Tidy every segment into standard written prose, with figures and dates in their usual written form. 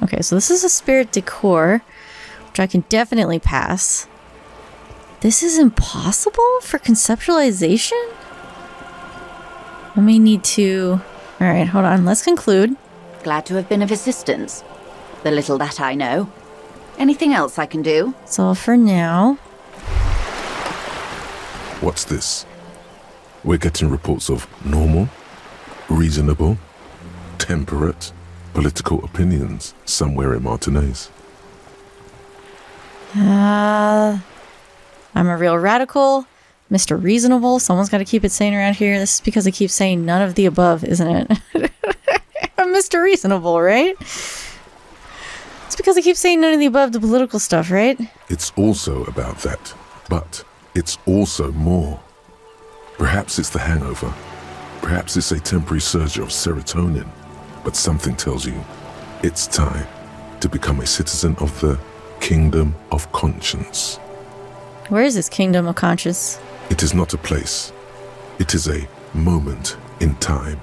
Okay, so this is a spirit decor, which I can definitely pass. This is impossible for conceptualization? I may need to... Alright, hold on. Let's conclude. Glad to have been of assistance. The little that I know. Anything else I can do? That's all for now. What's this? We're getting reports of normal, reasonable, temperate, political opinions somewhere in Martinez. I'm a real radical, Mr. Reasonable. Someone's got to keep it sane around here. This is because I keep saying none of the above, isn't it? I'm Mr. Reasonable, right? It's because I keep saying none of the above to political stuff, right? It's also about that, but it's also more. Perhaps it's the hangover. Perhaps it's a temporary surge of serotonin. But something tells you it's time to become a citizen of the Kingdom of Conscience. Where is this Kingdom of Conscience? It is not a place. It is a moment in time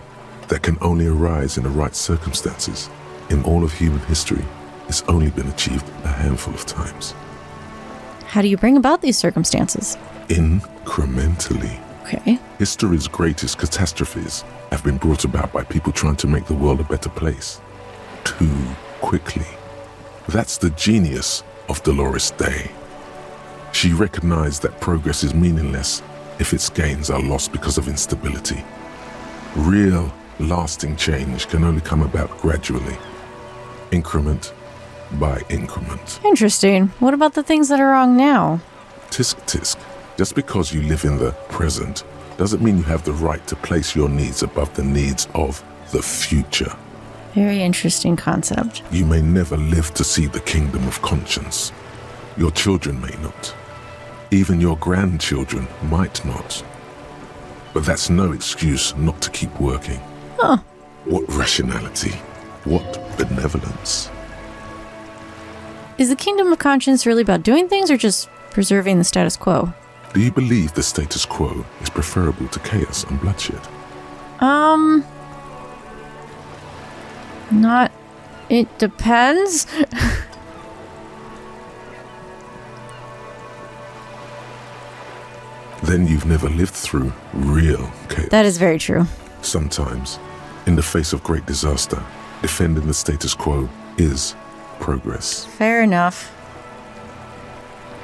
that can only arise in the right circumstances. In all of human history, it's only been achieved a handful of times. How do you bring about these circumstances? Incrementally. Okay. History's greatest catastrophes have been brought about by people trying to make the world a better place. Too quickly. That's the genius of Dolores Day. She recognized that progress is meaningless if its gains are lost because of instability. Real, lasting change can only come about gradually, increment by increment. Interesting. What about the things that are wrong now? Tisk tisk. Just because you live in the present doesn't mean you have the right to place your needs above the needs of the future. Very interesting concept. You may never live to see the Kingdom of Conscience. Your children may not. Even your grandchildren might not. But that's no excuse not to keep working. Huh. What rationality? What benevolence? Is the Kingdom of Conscience really about doing things or just preserving the status quo? Do you believe the status quo is preferable to chaos and bloodshed? Not... It depends. Then you've never lived through real chaos. That is very true. Sometimes, in the face of great disaster, defending the status quo is progress. Fair enough.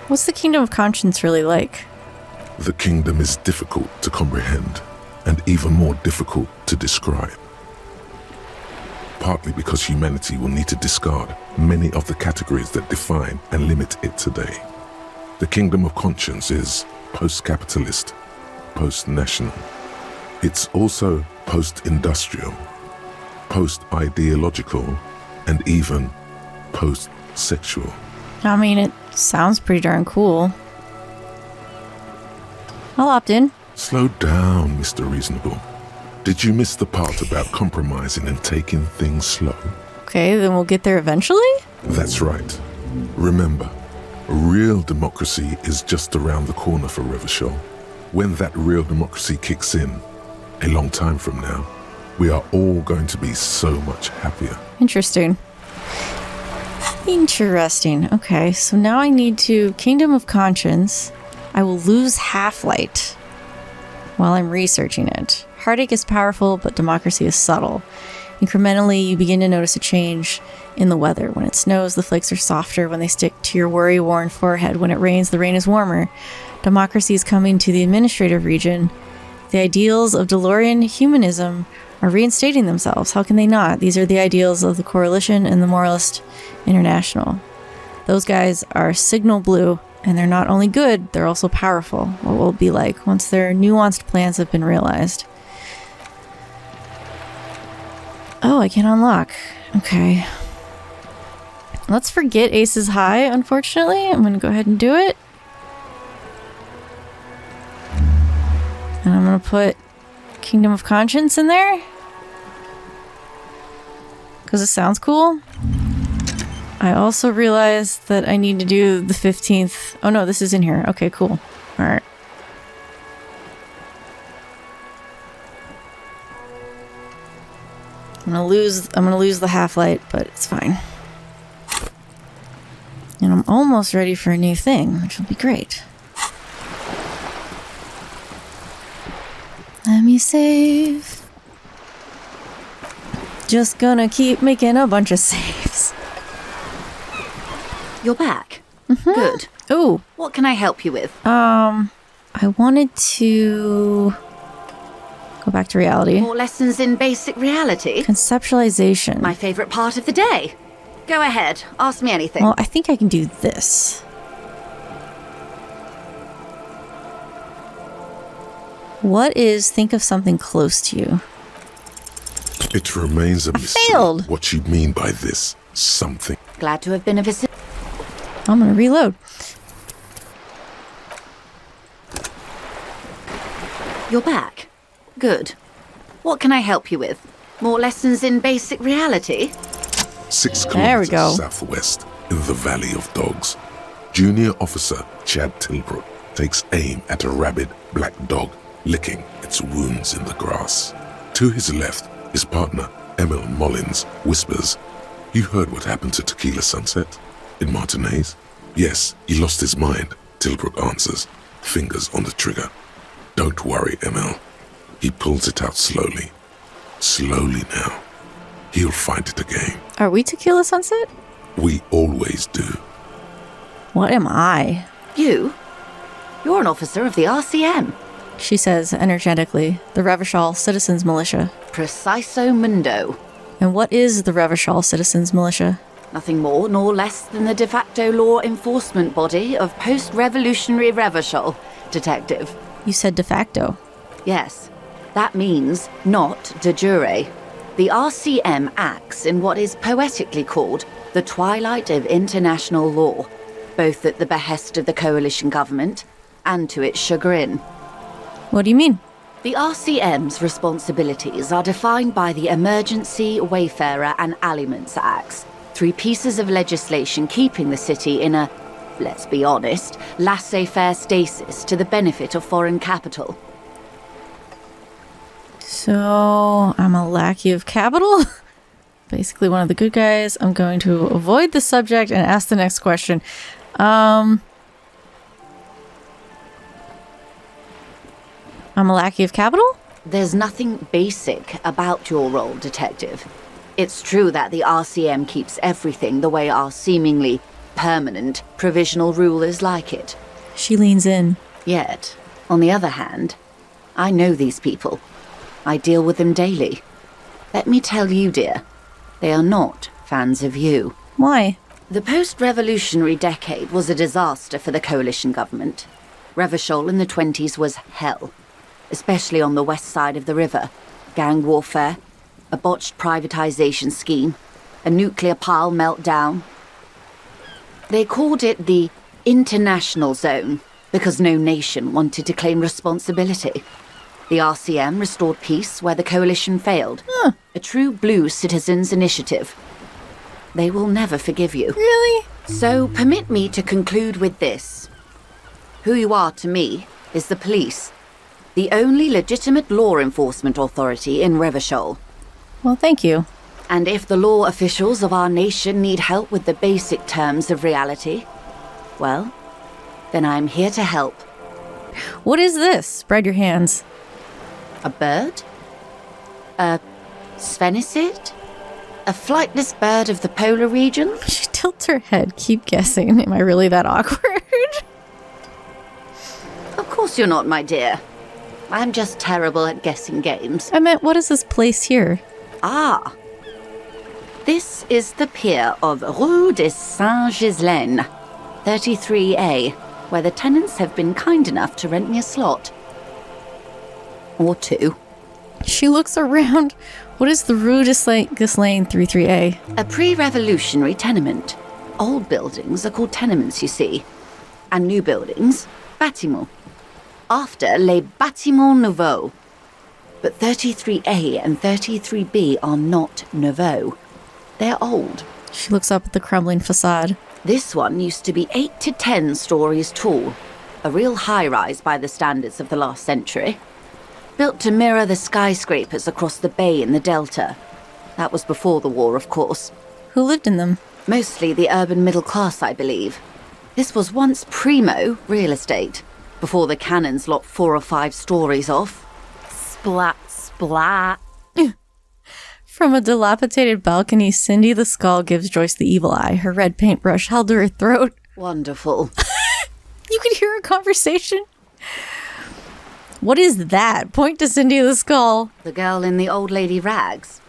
What's the Kingdom of Conscience really like? The kingdom is difficult to comprehend and even more difficult to describe. Partly because humanity will need to discard many of the categories that define and limit it today. The Kingdom of Conscience is post-capitalist, post-national. It's also post-industrial, post-ideological, and even post-sexual. I mean, it sounds pretty darn cool. I'll opt in. Slow down, Mr. Reasonable. Did you miss the part about compromising and taking things slow? Okay, then we'll get there eventually? That's right. Remember, real democracy is just around the corner for Revachol. When that real democracy kicks in, a long time from now, we are all going to be so much happier. Interesting. Interesting. Okay, so now I need to... Kingdom of Conscience. I will lose half-light while I'm researching it. Heartache is powerful, but democracy is subtle. Incrementally, you begin to notice a change in the weather. When it snows, the flakes are softer when they stick to your worry-worn forehead. When it rains, the rain is warmer. Democracy is coming to the administrative region. The ideals of DeLorean humanism are reinstating themselves. How can they not? These are the ideals of the Coalition and the Moralist International. Those guys are signal blue, and they're not only good, they're also powerful. What will it be like once their nuanced plans have been realized? Oh, I can unlock. Okay. Let's forget Aces High, unfortunately. I'm going to go ahead and do it. And I'm going to put Kingdom of Conscience in there. Because it sounds cool. I also realized that I need to do the 15th. Oh no, this is in here. Okay, cool. Alright. I'm gonna lose the half light, but it's fine. almost ready for a new thing, which will be great. Let me save. Just gonna keep making a bunch of saves. You're back? Good. Ooh. What can I help you with? I wanted to go back to reality. More lessons in basic reality? Conceptualization. My favorite part of the day. Go ahead. Ask me anything. Well, I think I can do this. What is think of something close to you? It remains a mystery failed. what you mean by this something. Glad to have been of assistance. I'm gonna reload. You're back? Good. What can I help you with? More lessons in basic reality? 6 There we kilometers go. southwest in the Valley of Dogs, Junior Officer Chad Tilbrook takes aim at a rabid black dog licking its wounds in the grass. To his left, his partner, Emil Mullins, whispers, "You heard what happened to Tequila Sunset? In Martinez?" "Yes, he lost his mind," Tilbrook answers, fingers on the trigger. "Don't worry, Emil." He pulls it out slowly. Slowly now. He'll find it again. Are we Tequila Sunset? We always do. What am I? You? You're an officer of the RCM. She says energetically. The Revachol Citizens Militia. Preciso mundo. And what is the Revachol Citizens Militia? Nothing more nor less than the de facto law enforcement body of post-revolutionary Revachol, Detective. You said de facto. Yes, that means not de jure. The RCM acts in what is poetically called the twilight of international law, both at the behest of the coalition government and to its chagrin. What do you mean? The RCM's responsibilities are defined by the Emergency, Wayfarer and Aliments Acts, 3 pieces of legislation keeping the city in a, let's be honest, laissez-faire stasis to the benefit of foreign capital. So, I'm a lackey of capital? Basically one of the good guys. I'm going to avoid the subject and ask the next question. I'm a lackey of capital? There's nothing basic about your role, Detective. It's true that the RCM keeps everything the way our seemingly permanent provisional rulers like it. She leans in. Yet, on the other hand, I know these people. I deal with them daily. Let me tell you, dear, they are not fans of you. Why? The post-revolutionary decade was a disaster for the coalition government. Revachol in the 20s was hell, especially on the west side of the river. Gang warfare, a botched privatization scheme, a nuclear pile meltdown. They called it the international zone because no nation wanted to claim responsibility. The RCM restored peace where the coalition failed. A true blue citizens' initiative. They will never forgive you. Really? So permit me to conclude with this. Who you are to me is the police, the only legitimate law enforcement authority in Revachol. Well, thank you. And if the law officials of our nation need help with the basic terms of reality, well, then I'm here to help. What is this? Spread your hands. A bird? A sphenicid? A flightless bird of the polar region? She tilts her head. Keep guessing. Am I really that awkward? Of course you're not, my dear. I'm just terrible at guessing games. I meant, what is this place here? Ah. This is the pier of Rue de Saint-Ghislain, 33A, where the tenants have been kind enough to rent me a slot. Or 2. She looks around. What is the Rue de Ghislain 33A? A pre-revolutionary tenement. Old buildings are called tenements, you see. And new buildings, bâtiments. After les bâtiments nouveaux. But 33A and 33B are not nouveaux. They're old. She looks up at the crumbling facade. This one used to be 8 to 10 stories tall. A real high-rise by the standards of the last century. Built to mirror the skyscrapers across the bay in the Delta. That was before the war, of course. Who lived in them? Mostly the urban middle class, I believe. This was once primo real estate, before the cannons lopped 4 or 5 stories off. Splat, splat. From a dilapidated balcony, Cindy the Skull gives Joyce the evil eye, her red paintbrush held to her throat. Wonderful. You could hear a conversation. What is that? Point to Cindy the Skull. The girl in the old lady rags.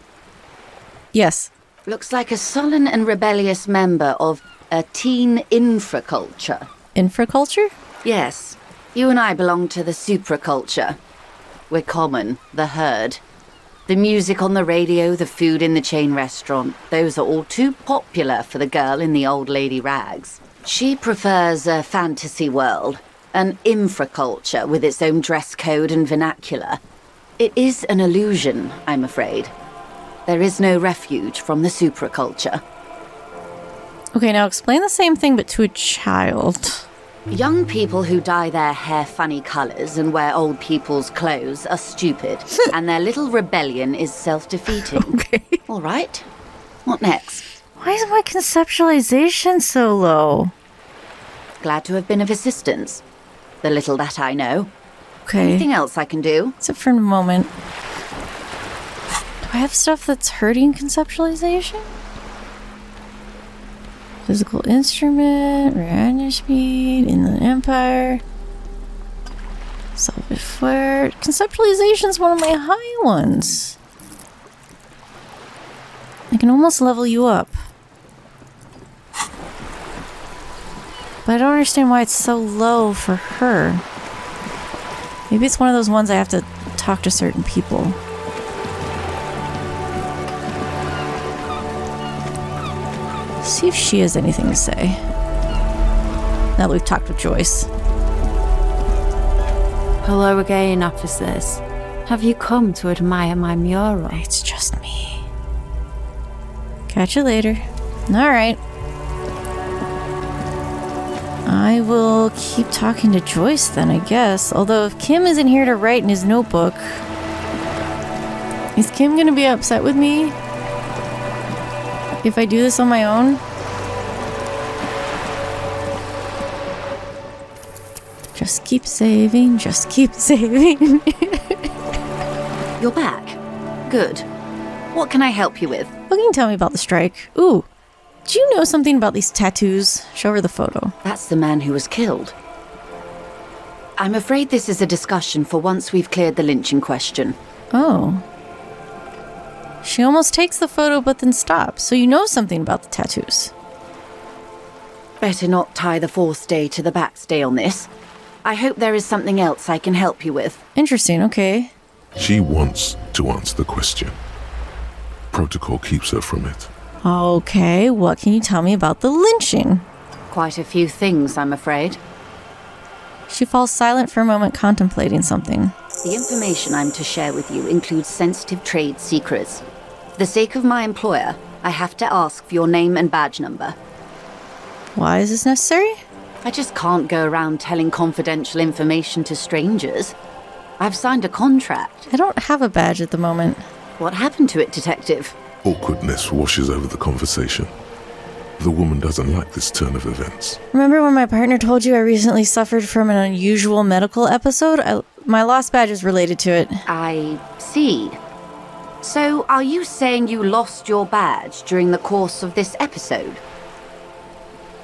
Yes. Looks like a sullen and rebellious member of a teen infraculture. Infraculture? Yes. You and I belong to the supraculture. We're common, the herd. The music on the radio, the food in the chain restaurant, those are all too popular for the girl in the old lady rags. She prefers a fantasy world, an infraculture with its own dress code and vernacular. It is an illusion, I'm afraid. There is no refuge from the supraculture. Okay, now explain the same thing but to a child. Young people who dye their hair funny colours and wear old people's clothes are stupid, and their little rebellion is self-defeating. Okay. All right. What next? Why is my conceptualization so low? Glad to have been of assistance. The little that I know. Okay. Anything else I can do? Except for a moment. Do I have stuff that's hurting conceptualization? Physical instrument, reactor speed, Inland Empire, self-effort. Conceptualization's one of my high ones. I can almost level you up. But I don't understand why it's so low for her. Maybe it's one of those ones I have to talk to certain people. See if she has anything to say. Now that we've talked with Joyce. Hello again, officers. Have you come to admire my mural? It's just me. Catch you later. Alright. I will keep talking to Joyce then, I guess. Although if Kim isn't here to write in his notebook, is Kim gonna be upset with me if I do this on my own? Just keep saving, just keep saving. You're back. Good. What can I help you with? What can you tell me about the strike? Ooh, do you know something about these tattoos? Show her the photo. That's the man who was killed. I'm afraid this is a discussion for once we've cleared the lynching question. Oh. She almost takes the photo but then stops, so you know something about the tattoos. Better not tie the forestay to the backstay on this. I hope there is something else I can help you with. Interesting, okay. She wants to answer the question. Protocol keeps her from it. Okay, what can you tell me about the lynching? Quite a few things, I'm afraid. She falls silent for a moment, contemplating something. The information I'm to share with you includes sensitive trade secrets. For the sake of my employer, I have to ask for your name and badge number. Why is this necessary? I just can't go around telling confidential information to strangers. I've signed a contract. I don't have a badge at the moment. What happened to it, Detective? Awkwardness washes over the conversation. The woman doesn't like this turn of events. Remember when my partner told you I recently suffered from an unusual medical episode? My lost badge is related to it. I see. So, are you saying you lost your badge during the course of this episode?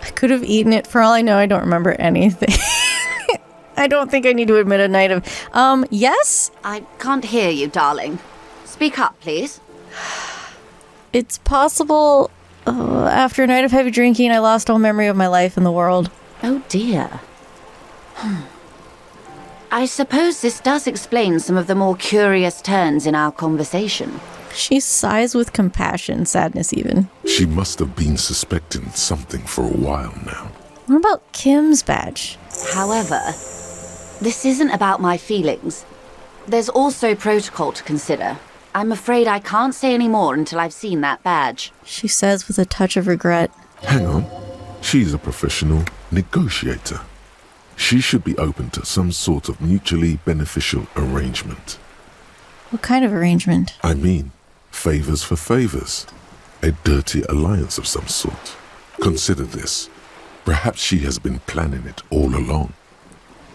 I could have eaten it. For all I know, I don't remember anything. I don't think I need to admit a night of... yes? I can't hear you, darling. Speak up, please. It's possible... after a night of heavy drinking, I lost all memory of my life in the world. Oh, dear. I suppose this does explain some of the more curious turns in our conversation. She sighs with compassion, sadness even. She must have been suspecting something for a while now. What about Kim's badge? However, this isn't about my feelings. There's also protocol to consider. I'm afraid I can't say any more until I've seen that badge. She says with a touch of regret. Hang on. She's a professional negotiator. She should be open to some sort of mutually beneficial arrangement. What kind of arrangement? I mean, favors for favors. A dirty alliance of some sort. Consider this. Perhaps she has been planning it all along.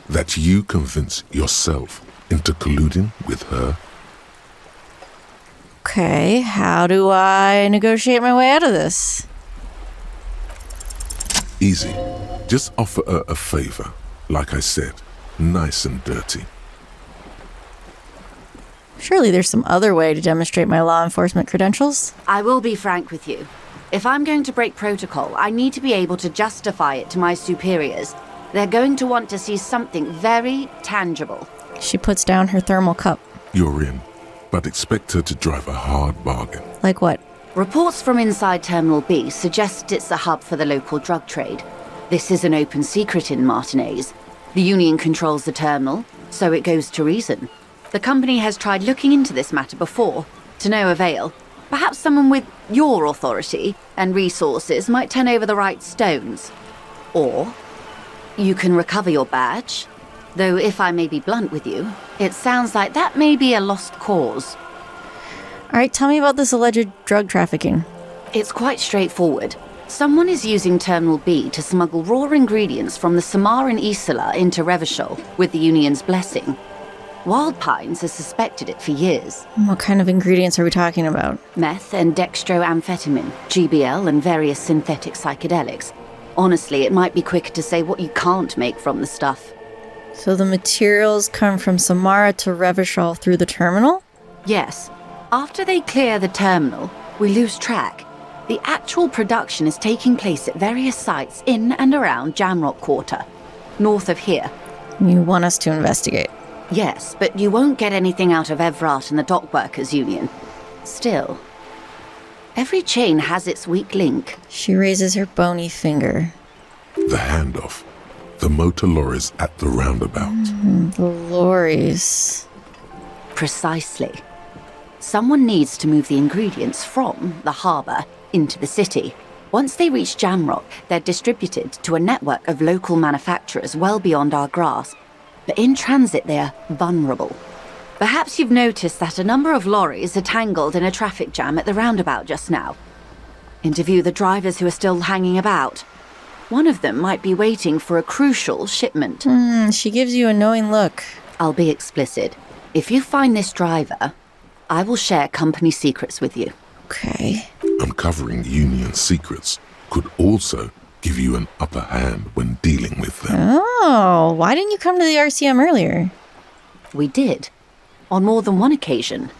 That you convince yourself into colluding with her. Okay, how do I negotiate my way out of this? Easy. Just offer her a favor. Like I said, nice and dirty. Surely there's some other way to demonstrate my law enforcement credentials. I will be frank with you. If I'm going to break protocol, I need to be able to justify it to my superiors. They're going to want to see something very tangible. She puts down her thermal cup. You're in, but expect her to drive a hard bargain. Like what? Reports from inside Terminal B suggest it's a hub for the local drug trade. This is an open secret in Martinez. The Union controls the terminal, so it goes to reason. The company has tried looking into this matter before, to no avail. Perhaps someone with your authority and resources might turn over the right stones. Or you can recover your badge. Though if I may be blunt with you, it sounds like that may be a lost cause. All right, tell me about this alleged drug trafficking. It's quite straightforward. Someone is using Terminal B to smuggle raw ingredients from the Samaran Isola into Revachol with the Union's blessing. Wild Pines has suspected it for years. What kind of ingredients are we talking about? Meth and dextroamphetamine, GBL, and various synthetic psychedelics. Honestly, it might be quicker to say what you can't make from the stuff. So the materials come from Samara to Revachol through the terminal? Yes. After they clear the terminal, we lose track. The actual production is taking place at various sites in and around Jamrock Quarter, north of here. You want us to investigate? Yes, but you won't get anything out of Evrat and the Dock Workers Union. Still, every chain has its weak link. She raises her bony finger. The handoff. The motor lorries at the roundabout. The lorries. Precisely. Someone needs to move the ingredients from the harbour into the city. Once they reach Jamrock, they're distributed to a network of local manufacturers well beyond our grasp. But in transit, they're vulnerable. Perhaps you've noticed that a number of lorries are tangled in a traffic jam at the roundabout just now. Interview the drivers who are still hanging about. One of them might be waiting for a crucial shipment. She gives you a knowing look. I'll be explicit. If you find this driver, I will share company secrets with you. Okay. Uncovering Union secrets could also give you an upper hand when dealing with them. Oh, why didn't you come to the RCM earlier? We did. On more than one occasion.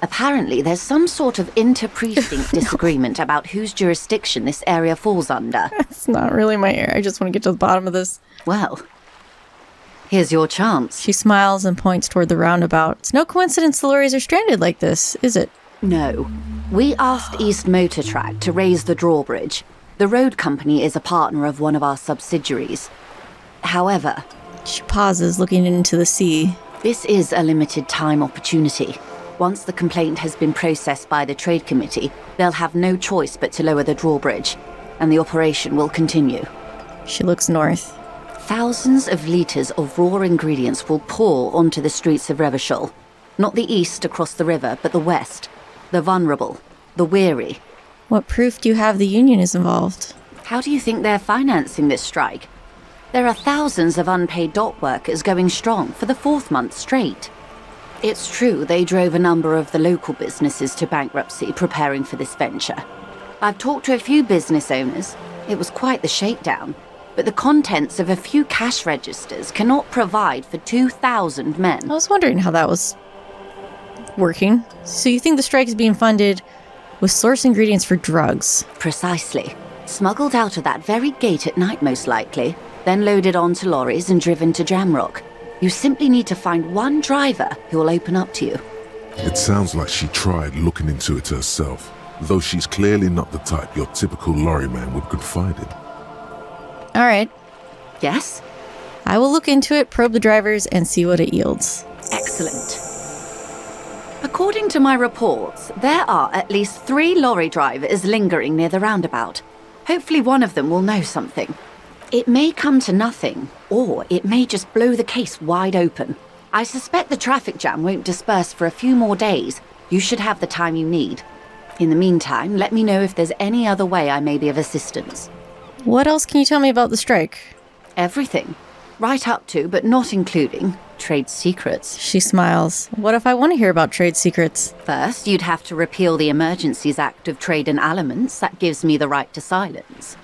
Apparently, there's some sort of inter-precinct disagreement about whose jurisdiction this area falls under. It's not really my area. I just want to get to the bottom of this. Well, here's your chance. She smiles and points toward the roundabout. It's no coincidence the lorries are stranded like this, is it? No. We asked East Motor Track to raise the drawbridge. The road company is a partner of one of our subsidiaries. However... She pauses, looking into the sea. This is a limited time opportunity. Once the complaint has been processed by the Trade Committee, they'll have no choice but to lower the drawbridge, and the operation will continue. She looks north. Thousands of litres of raw ingredients will pour onto the streets of Revachol. Not the east across the river, but the west. The vulnerable. The weary. What proof do you have the Union is involved? How do you think they're financing this strike? There are thousands of unpaid dock workers going strong for the 4th month straight. It's true they drove a number of the local businesses to bankruptcy preparing for this venture. I've talked to a few business owners. It was quite the shakedown. But the contents of a few cash registers cannot provide for 2,000 men. I was wondering how that was working. So you think the strike is being funded with source ingredients for drugs? Precisely. Smuggled out of that very gate at night, most likely, then loaded onto lorries and driven to Jamrock. You simply need to find one driver who will open up to you. It sounds like she tried looking into it herself, though she's clearly not the type your typical lorryman would confide in. All right. Yes? I will look into it, probe the drivers, and see what it yields. Excellent. According to my reports, there are at least 3 lorry drivers lingering near the roundabout. Hopefully one of them will know something. It may come to nothing, or it may just blow the case wide open. I suspect the traffic jam won't disperse for a few more days. You should have the time you need. In the meantime, let me know if there's any other way I may be of assistance. What else can you tell me about the strike? Everything. Right up to, but not including, trade secrets. She smiles. What if I want to hear about trade secrets? First, you'd have to repeal the Emergencies Act of Trade in Aliments. That gives me the right to silence.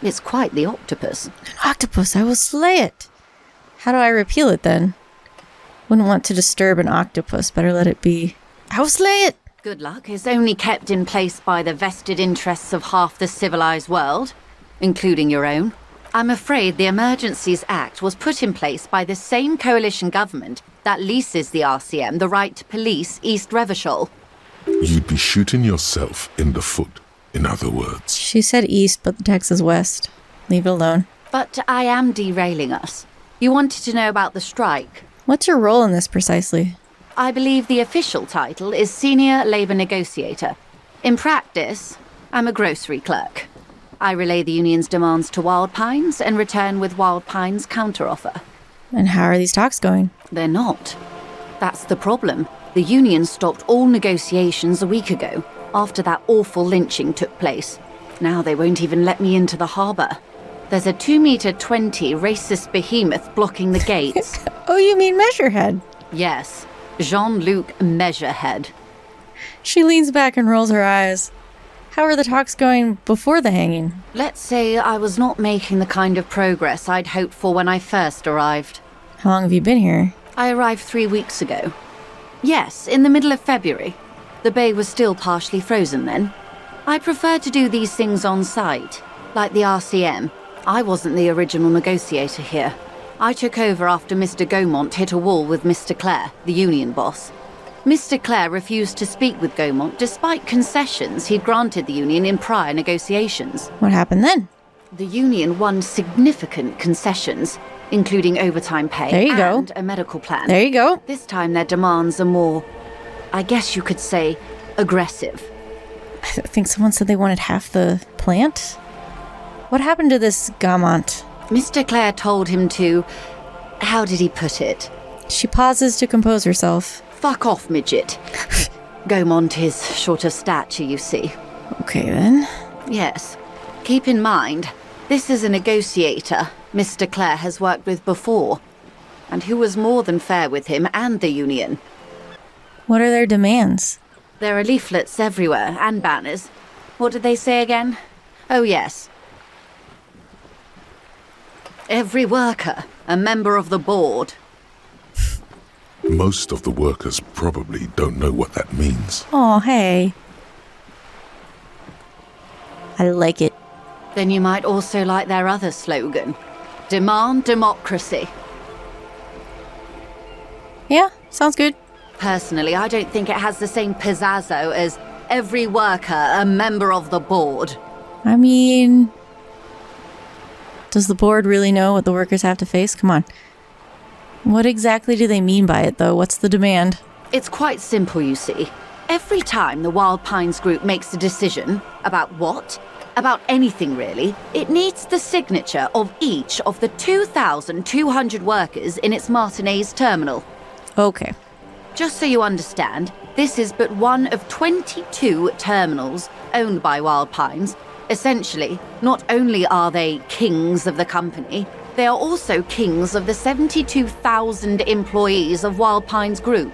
It's quite the octopus. An octopus, I will slay it. How do I repeal it then? Wouldn't want to disturb an octopus. Better let it be. I will slay it. Good luck. It's only kept in place by the vested interests of half the civilized world, including your own. I'm afraid the Emergencies Act was put in place by the same coalition government that leases the RCM the right to police East Revachol. You'd be shooting yourself in the foot, in other words. She said east, but the text is west. Leave it alone. But I am derailing us. You wanted to know about the strike. What's your role in this precisely? I believe the official title is Senior Labour Negotiator. In practice, I'm a grocery clerk. I relay the union's demands to Wild Pines and return with Wild Pines' counteroffer. And how are these talks going? They're not. That's the problem. The union stopped all negotiations a week ago, after that awful lynching took place. Now they won't even let me into the harbour. There's a 2-meter-20 racist behemoth blocking the gates. Oh, you mean Measurehead? Yes, Jean-Luc Measurehead. She leans back and rolls her eyes. How are the talks going before the hanging? Let's say I was not making the kind of progress I'd hoped for when I first arrived. How long have you been here? I arrived 3 weeks ago. Yes, in the middle of February. The bay was still partially frozen then. I prefer to do these things on site, like the RCM. I wasn't the original negotiator here. I took over after Mr. Gaumont hit a wall with Mr. Clare, the union boss. Mr. Clare refused to speak with Gaumont despite concessions he'd granted the union in prior negotiations. What happened then? The union won significant concessions, including overtime pay There you go. and a medical plan. There you go. This time their demands are more, I guess you could say, aggressive. I think someone said they wanted half the plant. What happened to this Gaumont? Mr. Clare told him to, how did he put it? She pauses to compose herself. Fuck off, midget. Gaumont is short of stature, you see. Okay then. Yes. Keep in mind, this is a negotiator Mr. Clare has worked with before, and who was more than fair with him and the union. What are their demands? There are leaflets everywhere, and banners. What did they say again? Oh, yes. Every worker, a member of the board. Most of the workers probably don't know what that means. Oh, hey. I like it. Then you might also like their other slogan. Demand democracy. Yeah, sounds good. Personally, I don't think it has the same pizzazzo as every worker, a member of the board. I mean... Does the board really know what the workers have to face? Come on. What exactly do they mean by it, though? What's the demand? It's quite simple, you see. Every time the Wild Pines group makes a decision about what, about anything really, it needs the signature of each of the 2,200 workers in its Martinez terminal. Okay. Just so you understand, this is but one of 22 terminals owned by Wild Pines. Essentially, not only are they kings of the company, they are also kings of the 72,000 employees of Wild Pines Group.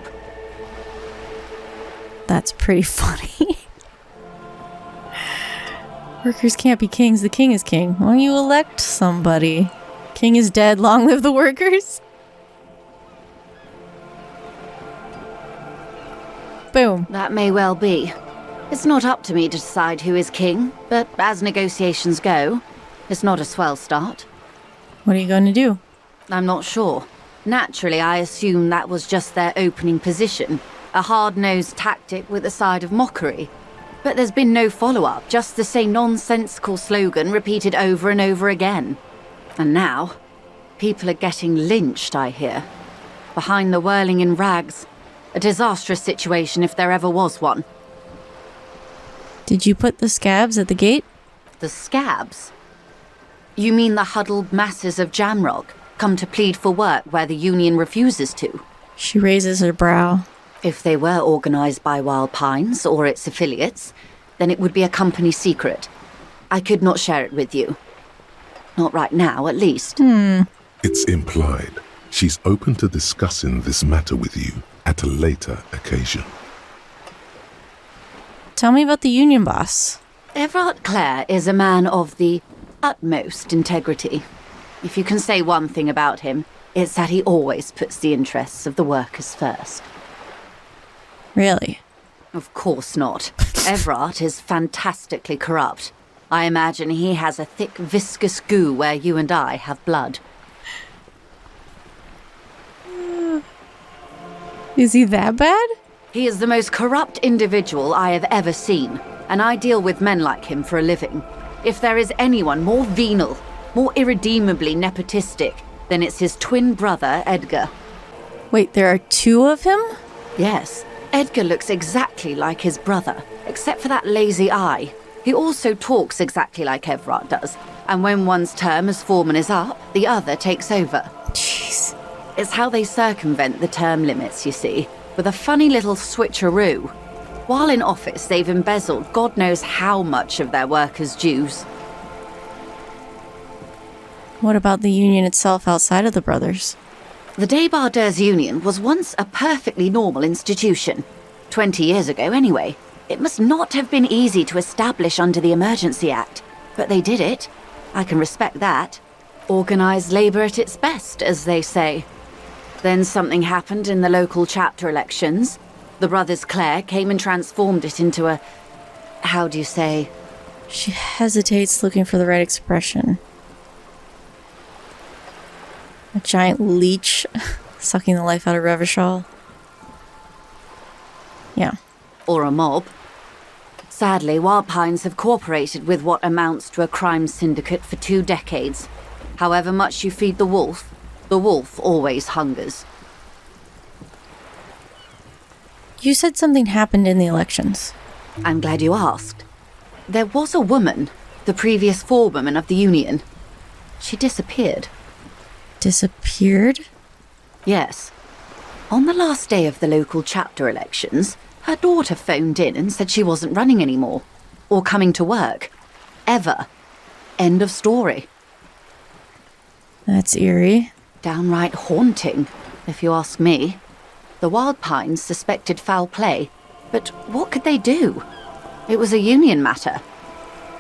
That's pretty funny. Workers can't be kings. The king is king. Why don't you elect somebody? King is dead. Long live the workers. Boom. That may well be. It's not up to me to decide who is king, but as negotiations go, it's not a swell start. What are you going to do? I'm not sure. Naturally, I assume that was just their opening position, a hard-nosed tactic with a side of mockery. But there's been no follow-up, just the same nonsensical slogan repeated over and over again. And now, people are getting lynched, I hear. Behind the whirling in rags. A disastrous situation if there ever was one. Did you put the scabs at the gate? The scabs? You mean the huddled masses of Jamrock come to plead for work where the union refuses to? She raises her brow. If they were organised by Wild Pines or its affiliates, then it would be a company secret. I could not share it with you. Not right now, at least. It's implied she's open to discussing this matter with you at a later occasion. Tell me about the union boss. Everard Clare is a man of the utmost integrity. If you can say one thing about him, it's that he always puts the interests of the workers first. Really? Of course not. Everard is fantastically corrupt. I imagine he has a thick, viscous goo where you and I have blood. Is he that bad? He is the most corrupt individual I have ever seen, and I deal with men like him for a living. If there is anyone more venal, more irredeemably nepotistic, then it's his twin brother, Edgar. Wait, there are two of him? Yes, Edgar looks exactly like his brother, except for that lazy eye. He also talks exactly like Everard does, and when one's term as foreman is up, the other takes over. Jeez. It's how they circumvent the term limits, you see, with a funny little switcheroo. While in office, they've embezzled God knows how much of their workers' dues. What about the union itself outside of the brothers? The Débardeurs Union was once a perfectly normal institution. 20 years ago, anyway. It must not have been easy to establish under the Emergency Act, but they did it. I can respect that. Organised labour at its best, as they say. Then something happened in the local chapter elections. The brothers Clare came and transformed it into a... how do you say? She hesitates, looking for the right expression. A giant leech sucking the life out of Revachol. Yeah. Or a mob. Sadly, Wild Pines have cooperated with what amounts to a crime syndicate for 2 decades. However much you feed the wolf always hungers. You said something happened in the elections. I'm glad you asked. There was a woman, the previous forewoman of the union. She disappeared. Disappeared? Yes. On the last day of the local chapter elections, her daughter phoned in and said she wasn't running anymore. Or coming to work. Ever. End of story. That's eerie. Downright haunting, if you ask me. The Wild Pines suspected foul play, but what could they do? It was a union matter.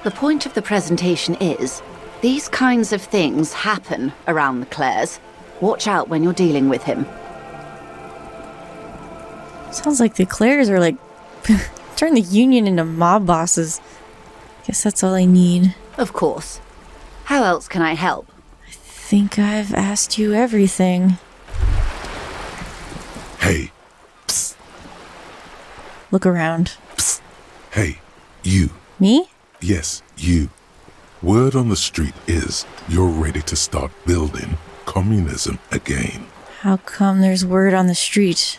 The point of the presentation is, these kinds of things happen around the Clares. Watch out when you're dealing with him. Sounds like the Clares are like... turn the union into mob bosses. Guess that's all I need. Of course. How else can I help? I think I've asked you everything. Hey. Psst. Look around. Psst. Hey, you. Me? Yes, you. Word on the street is you're ready to start building communism again. How come there's word on the street?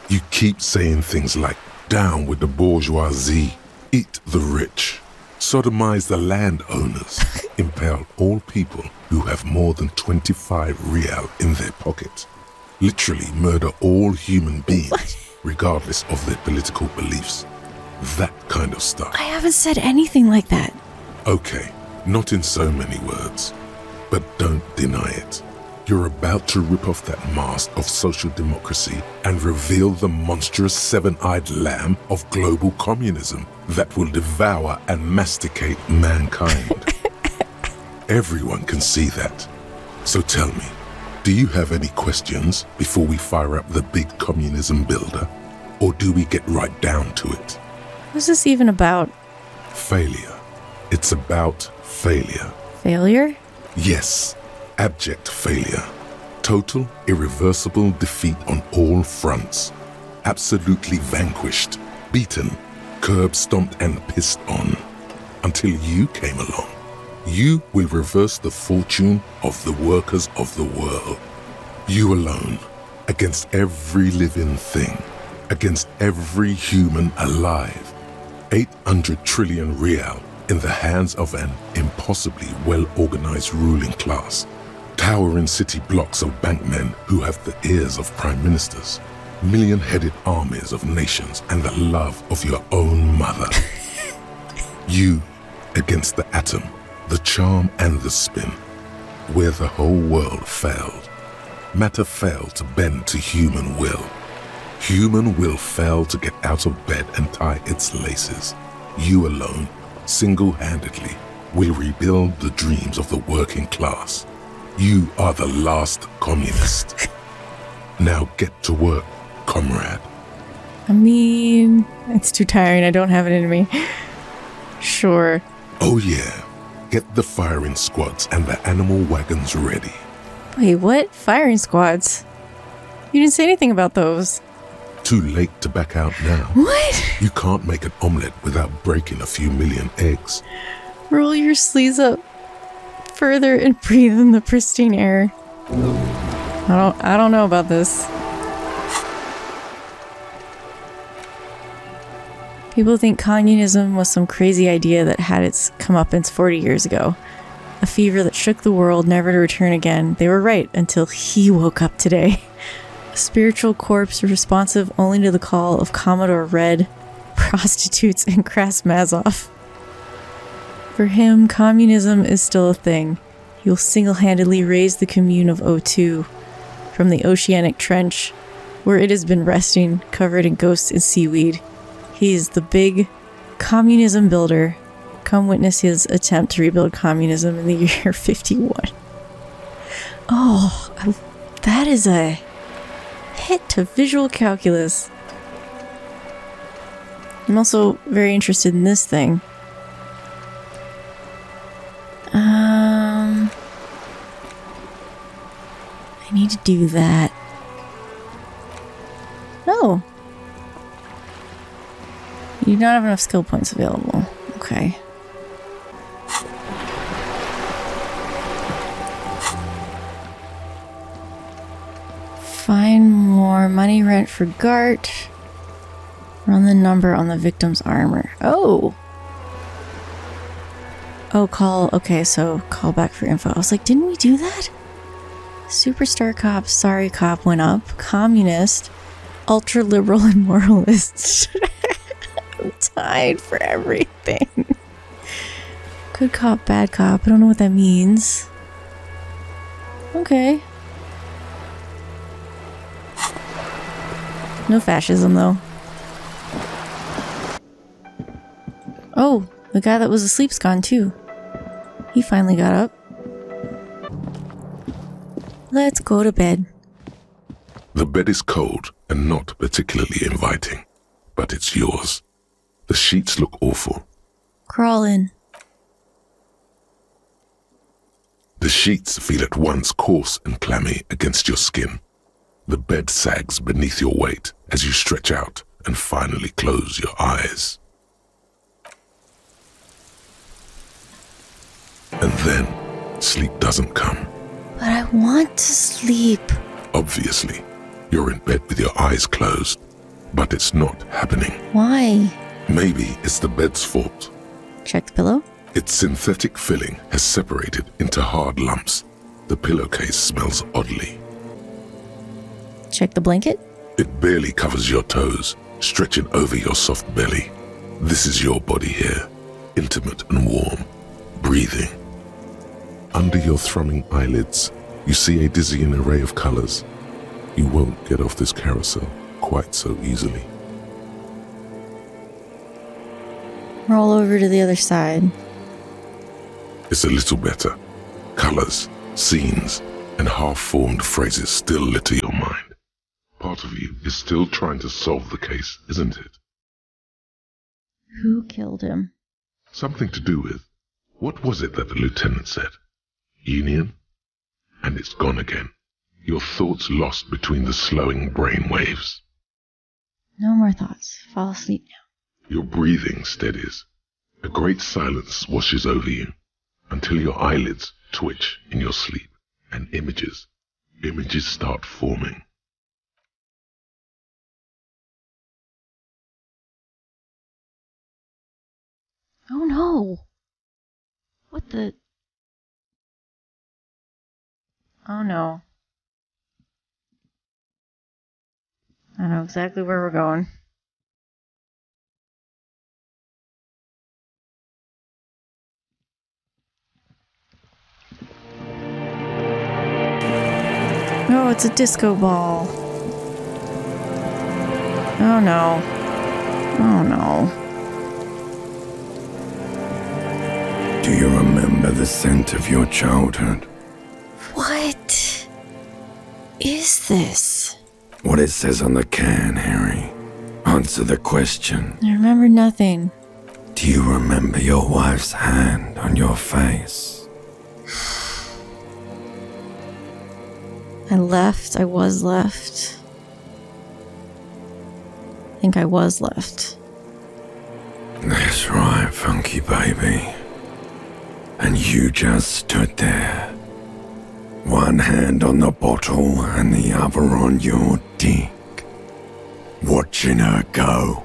You keep saying things like, down with the bourgeoisie, eat the rich, sodomize the landowners, impale all people who have more than 25 real in their pocket, literally murder all human beings, regardless of their political beliefs. That kind of stuff. I haven't said anything like that. Okay, not in so many words, but don't deny it. You're about to rip off that mask of social democracy and reveal the monstrous seven-eyed lamb of global communism that will devour and masticate mankind. Everyone can see that. So tell me, do you have any questions before we fire up the big communism builder? Or do we get right down to it? What's this even about? Failure. It's about failure. Failure? Yes, abject failure. Total, irreversible defeat on all fronts. Absolutely vanquished, beaten, curb-stomped and pissed on. Until you came along. You will reverse the fortune of the workers of the world. You alone, against every living thing, against every human alive. 800 trillion real in the hands of an impossibly well-organized ruling class. Towering city blocks of bankmen who have the ears of prime ministers. Million-headed armies of nations and the love of your own mother. You against the atom, the charm and the spin. where the whole world failed. Matter failed to bend to human will. Human will failed to get out of bed and tie its laces. You alone, single-handedly, will rebuild the dreams of the working class. You are the last communist. Now get to work, comrade. I mean, it's too tiring. I don't have it in me. Sure. Oh yeah, get the firing squads and the animal wagons ready. Wait, what? Firing squads? You didn't say anything about those. Too late to back out now. What? You can't make an omelette without breaking a few million eggs. Roll your sleeves up further and breathe in the pristine air. I don't know about this. People think communism was some crazy idea that had its comeuppance 40 years ago. A fever that shook the world, never to return again. They were right until he woke up today. A spiritual corpse responsive only to the call of Commodore Red, prostitutes, and Krasmazov. For him, communism is still a thing. He will single-handedly raise the commune of O2 from the oceanic trench, where it has been resting, covered in ghosts and seaweed. He is the big communism builder. Come witness his attempt to rebuild communism in the year 51. Oh, that is a hit to visual calculus. I'm also very interested in this thing. I need to do that. Oh. You do not have enough skill points available. Okay. Find more money rent for Gart. Run the number on the victim's armor. Oh! Oh, call. Okay, so call back for info. I was like, didn't we do that? Superstar cop, sorry cop went up. Communist, ultra liberal, and moralist. I'm tied for everything. Good cop, bad cop. I don't know what that means. Okay. No fascism, though. Oh, the guy that was asleep's gone, too. He finally got up. Let's go to bed. The bed is cold and not particularly inviting, but it's yours. The sheets look awful. Crawl in. The sheets feel at once coarse and clammy against your skin. The bed sags beneath your weight as you stretch out and finally close your eyes. And then, sleep doesn't come. But I want to sleep. Obviously, you're in bed with your eyes closed, but it's not happening. Why? Maybe it's the bed's fault. Check the pillow. Its synthetic filling has separated into hard lumps. The pillowcase smells oddly. Check the blanket. It barely covers your toes, stretching over your soft belly. This is your body here, intimate and warm, breathing. Under your thrumming eyelids, you see a dizzying array of colors. You won't get off this carousel quite so easily. Roll over to the other side. It's a little better. Colors, scenes, and half-formed phrases still litter your mind. Part of you is still trying to solve the case, isn't it? Who killed him? Something to do with, what was it that the lieutenant said? Union? And it's gone again. Your thoughts lost between the slowing brain waves. No more thoughts. Fall asleep now. Your breathing steadies. A great silence washes over you until your eyelids twitch in your sleep and images start forming. Oh no! What the? Oh no. I know exactly where we're going. it's a disco ball. Oh no. Oh no. Do you remember the scent of your childhood? What is this? What it says on the can, Harry. Answer the question. I remember nothing. Do you remember your wife's hand on your face? I was left. I think I was left. That's right, funky baby. And you just stood there. One hand on the bottle and the other on your dick. Watching her go.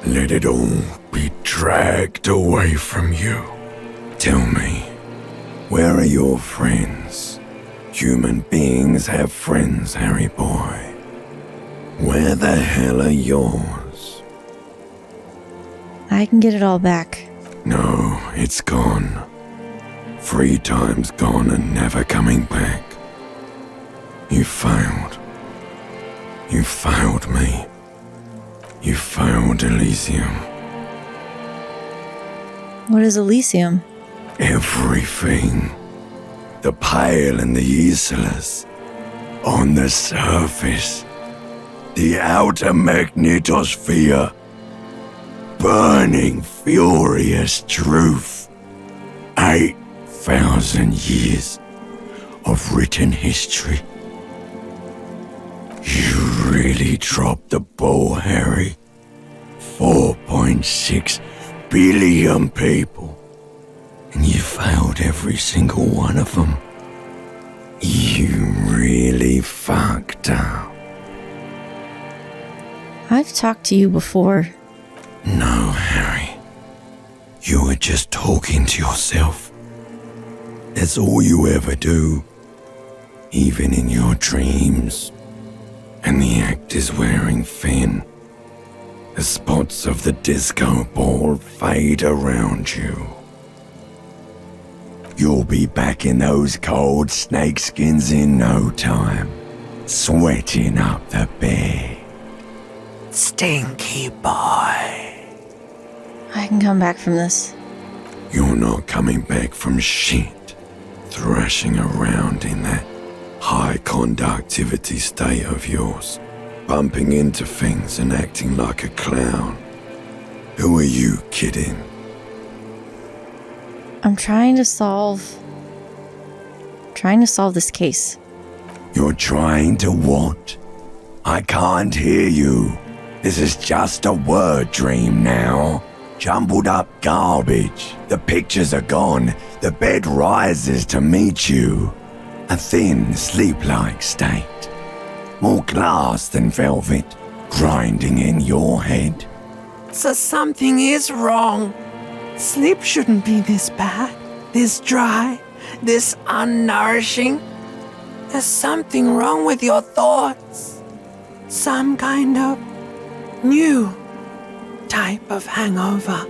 Let it all be dragged away from you. Tell me, where are your friends? Human beings have friends, Harry boy. Where the hell are yours? I can get it all back. No, it's gone. 3 times gone and never coming back. You failed. You failed me. You failed Elysium. What is Elysium? Everything. The Pale and the Islas. On the surface. The outer magnetosphere. Burning, furious truth. 8,000 years of written history. You really dropped the ball, Harry. 4.6 billion people. And you failed every single one of them. You really fucked up. I've talked to you before. No, Harry. You were just talking to yourself. That's all you ever do. Even in your dreams. And the act is wearing thin. The spots of the disco ball fade around you. You'll be back in those cold snakeskins in no time. Sweating up the bed. Stinky boy. I can come back from this. You're not coming back from shit. Thrashing around in that high conductivity state of yours. Bumping into things and acting like a clown. Who are you kidding? I'm trying to solve this case. You're trying to what? I can't hear you. This is just a word dream now. Jumbled up garbage. The pictures are gone. The bed rises to meet you. A thin, sleep-like state. More glass than velvet, grinding in your head. So something is wrong. Sleep shouldn't be this bad, this dry, this unnourishing. There's something wrong with your thoughts. Some kind of new type of hangover.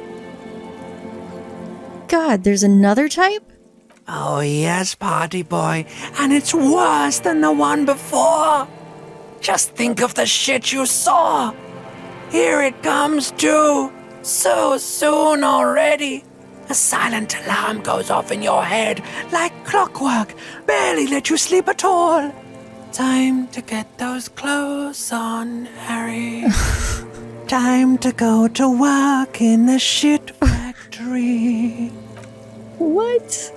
God, there's another type? Oh yes, party boy, and it's worse than the one before. Just think of the shit you saw. Here it comes too. So soon already. A silent alarm goes off in your head like clockwork. Barely let you sleep at all. Time to get those clothes on, Harry. Time to go to work in the shit factory. What?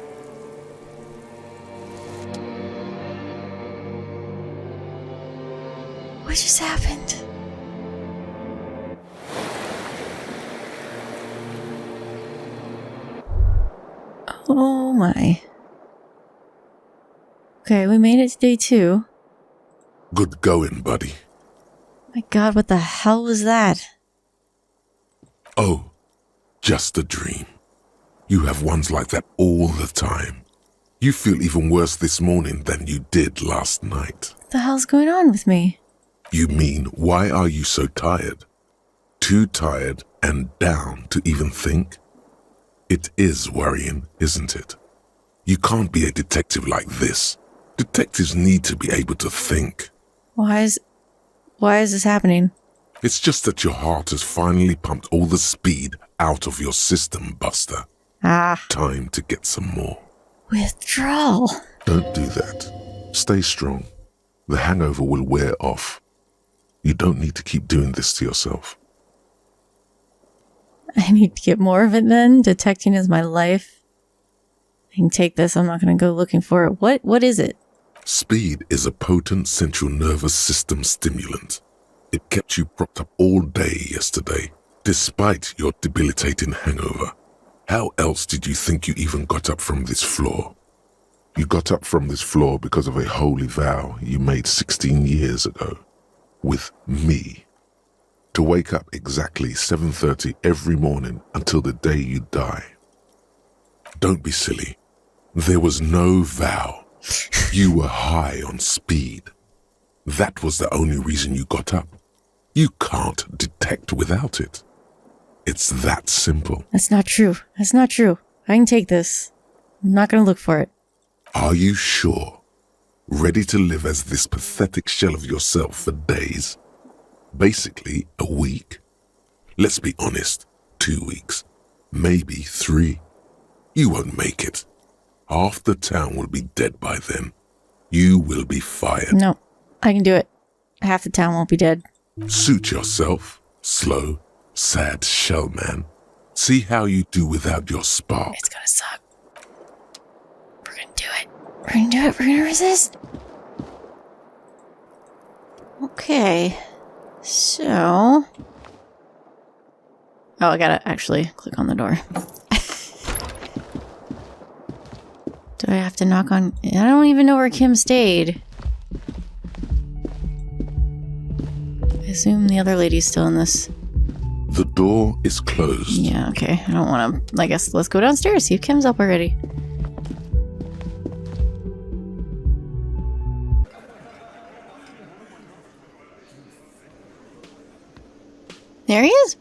What just happened? Oh my. Okay, we made it to day 2. Good going, buddy. My God, what the hell was that? Oh, just a dream. You have ones like that all the time. You feel even worse this morning than you did last night. What the hell's going on with me? You mean, why are you so tired? Too tired and down to even think? It is worrying, isn't it? You can't be a detective like this. Detectives need to be able to think. Why is this happening? It's just that your heart has finally pumped all the speed out of your system, Buster. Time to get some more. Withdrawal. Don't do that. Stay strong. The hangover will wear off. You don't need to keep doing this to yourself. I need to get more of it then. Detecting is my life. I can take this. I'm not going to go looking for it. What is it? Speed is a potent central nervous system stimulant. It kept you propped up all day yesterday, despite your debilitating hangover. How else did you think you even got up from this floor? You got up from this floor because of a holy vow you made 16 years ago. With me. To wake up exactly 7:30 every morning until the day you die. Don't be silly. There was no vow. You were high on speed. That was the only reason you got up. You can't detect without it. It's that simple. That's not true. That's not true. I can take this. I'm not going to look for it. Are you sure? Ready to live as this pathetic shell of yourself for days? Basically, a week? Let's be honest, 2 weeks. Maybe 3. You won't make it. Half the town will be dead by then. You will be fired. No, I can do it. Half the town won't be dead. Suit yourself, slow, sad shell man. See how you do without your spark. It's gonna suck. We're gonna do it. We're gonna do it. We're gonna resist. Okay. So... Oh, I gotta actually click on the door. Do I have to knock on... I don't even know where Kim stayed. I assume the other lady's still in this. The door is closed. Yeah, okay. I don't want to... I guess let's go downstairs, see if Kim's up already. There he is.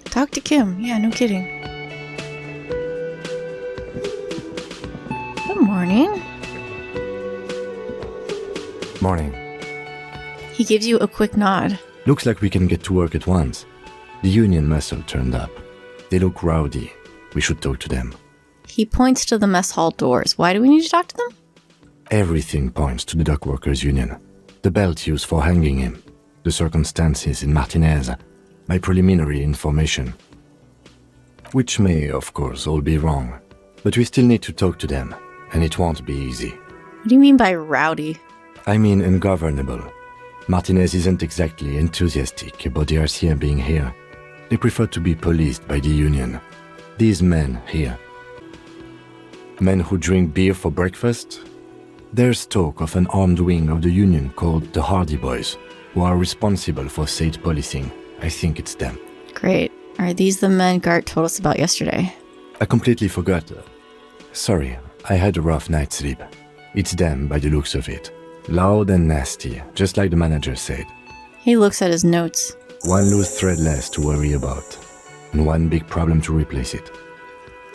Talk to Kim. Yeah, no kidding. Good morning. Morning. He gives you a quick nod. Looks like we can get to work at once. The union muscle turned up. They look rowdy. We should talk to them. He points to the mess hall doors. Why do we need to talk to them? Everything points to the dock workers union. The belt used for hanging him. The circumstances in Martinez. My preliminary information. Which may, of course, all be wrong. But we still need to talk to them. And it won't be easy. What do you mean by rowdy? I mean ungovernable. Martinez isn't exactly enthusiastic about the RCM being here. They prefer to be policed by the union. These men here. Men who drink beer for breakfast? There's talk of an armed wing of the union called the Hardy Boys, who are responsible for state policing. I think it's them. Great. Are these the men Gart told us about yesterday? I completely forgot. Sorry, I had a rough night's sleep. It's them by the looks of it. Loud and nasty, just like the manager said. He looks at his notes. One loose thread less to worry about, and one big problem to replace it.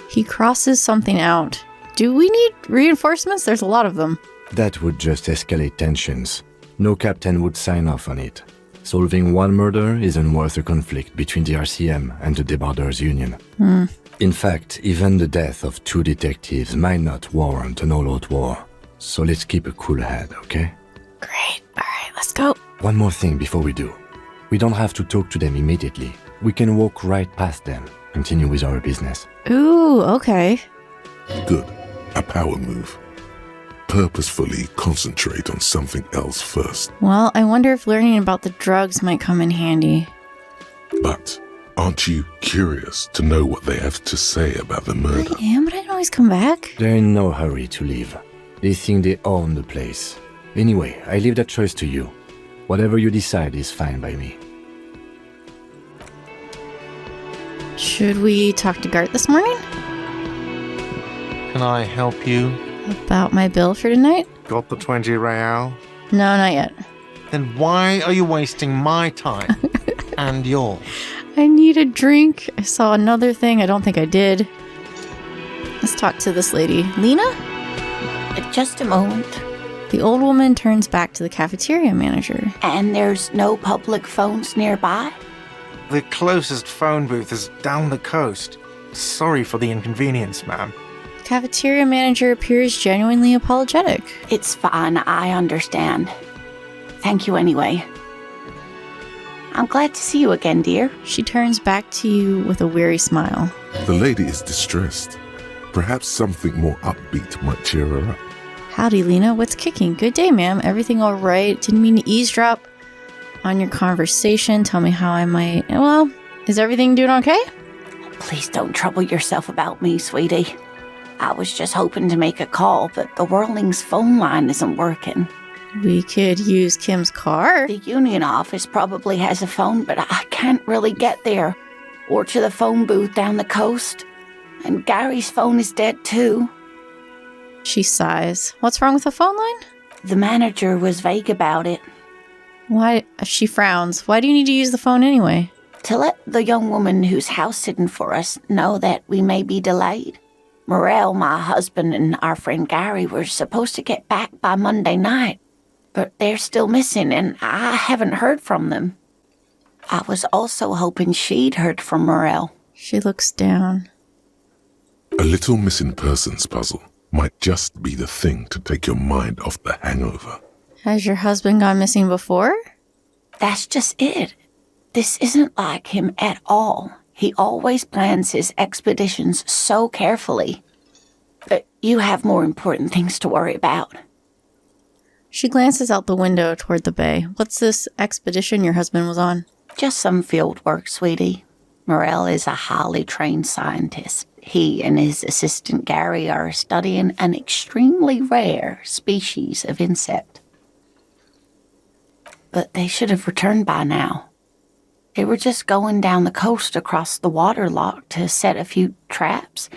He crosses something out. Do we need reinforcements? There's a lot of them. That would just escalate tensions. No captain would sign off on it. Solving one murder isn't worth a conflict between the RCM and the Debarders Union. In fact, even the death of 2 detectives might not warrant an all-out war. So let's keep a cool head, okay? Great. All right, let's go. One more thing before we do. We don't have to talk to them immediately. We can walk right past them, continue with our business. Ooh, okay. Good. A power move. Purposefully concentrate on something else first. Well, I wonder if learning about the drugs might come in handy. But aren't you curious to know what they have to say about the murder? I am, but I can always come back. They're in no hurry to leave. They think they own the place. Anyway, I leave that choice to you. Whatever you decide is fine by me. Should we talk to Gart this morning? Can I help you? About my bill for tonight? Got the 20 real? No, not yet. Then why are you wasting my time and yours? I need a drink. I saw another thing. I don't think I did. Let's talk to this lady. Lena? Just a moment. The old woman turns back to the cafeteria manager. And there's no public phones nearby? The closest phone booth is down the coast. Sorry for the inconvenience, ma'am. Cafeteria manager appears genuinely apologetic. It's fine, I understand. Thank you anyway. I'm glad to see you again, dear. She turns back to you with a weary smile. The lady is distressed. Perhaps something more upbeat might cheer her up. Howdy, Lena. What's kicking? Good day, ma'am. Everything all right? Didn't mean to eavesdrop on your conversation. Tell me how I might... Well, is everything doing okay? Please don't trouble yourself about me, sweetie. I was just hoping to make a call, but the Whirling's phone line isn't working. We could use Kim's car. The union office probably has a phone, but I can't really get there. Or to the phone booth down the coast. And Gary's phone is dead, too. She sighs. What's wrong with the phone line? The manager was vague about it. Why? She frowns. Why do you need to use the phone anyway? To let the young woman who's house-sitting for us know that we may be delayed. Morel, my husband, and our friend Gary were supposed to get back by Monday night, but they're still missing, and I haven't heard from them. I was also hoping she'd heard from Morel. She looks down. A little missing persons puzzle might just be the thing to take your mind off the hangover. Has your husband gone missing before? That's just it. This isn't like him at all. He always plans his expeditions so carefully. But you have more important things to worry about. She glances out the window toward the bay. What's this expedition your husband was on? Just some field work, sweetie. Morel is a highly trained scientist. He and his assistant Gary are studying an extremely rare species of insect. But they should have returned by now. They were just going down the coast across the waterlock to set a few traps.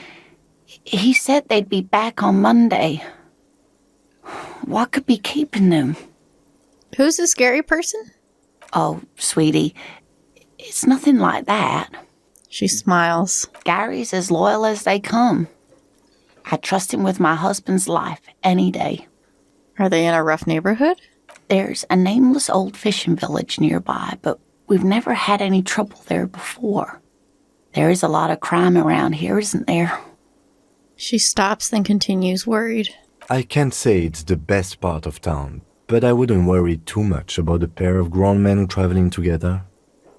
He said they'd be back on Monday. What could be keeping them? Who's this scary person? Oh, sweetie, it's nothing like that. She smiles. Gary's as loyal as they come. I trust him with my husband's life any day. Are they in a rough neighborhood? There's a nameless old fishing village nearby, but we've never had any trouble there before. There is a lot of crime around here, isn't there? She stops, then continues, worried. I can't say it's the best part of town, but I wouldn't worry too much about a pair of grown men traveling together.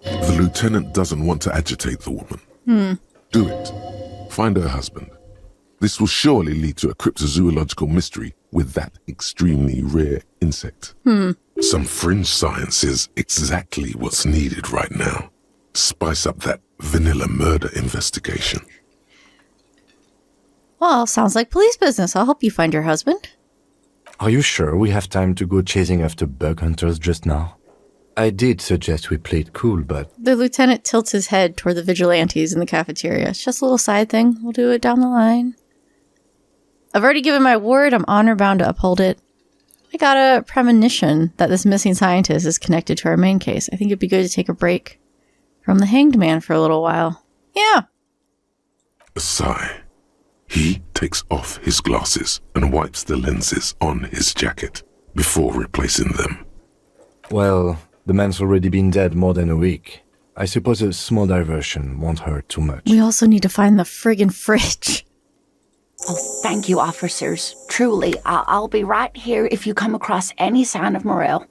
The lieutenant doesn't want to agitate the woman. Do it. Find her husband. This will surely lead to a cryptozoological mystery with that extremely rare insect. Some fringe science is exactly what's needed right now. Spice up that vanilla murder investigation. Well, sounds like police business. I'll help you find your husband. Are you sure we have time to go chasing after bug hunters just now? I did suggest we play it cool, but... The lieutenant tilts his head toward the vigilantes in the cafeteria. It's just a little side thing. We'll do it down the line. I've already given my word. I'm honor-bound to uphold it. I got a premonition that this missing scientist is connected to our main case. I think it'd be good to take a break from the hanged man for a little while. Yeah. A sigh. He takes off his glasses and wipes the lenses on his jacket before replacing them. Well, the man's already been dead more than a week. I suppose a small diversion won't hurt too much. We also need to find the friggin' fridge. Oh, thank you, officers. Truly, I'll be right here if you come across any sign of Morel.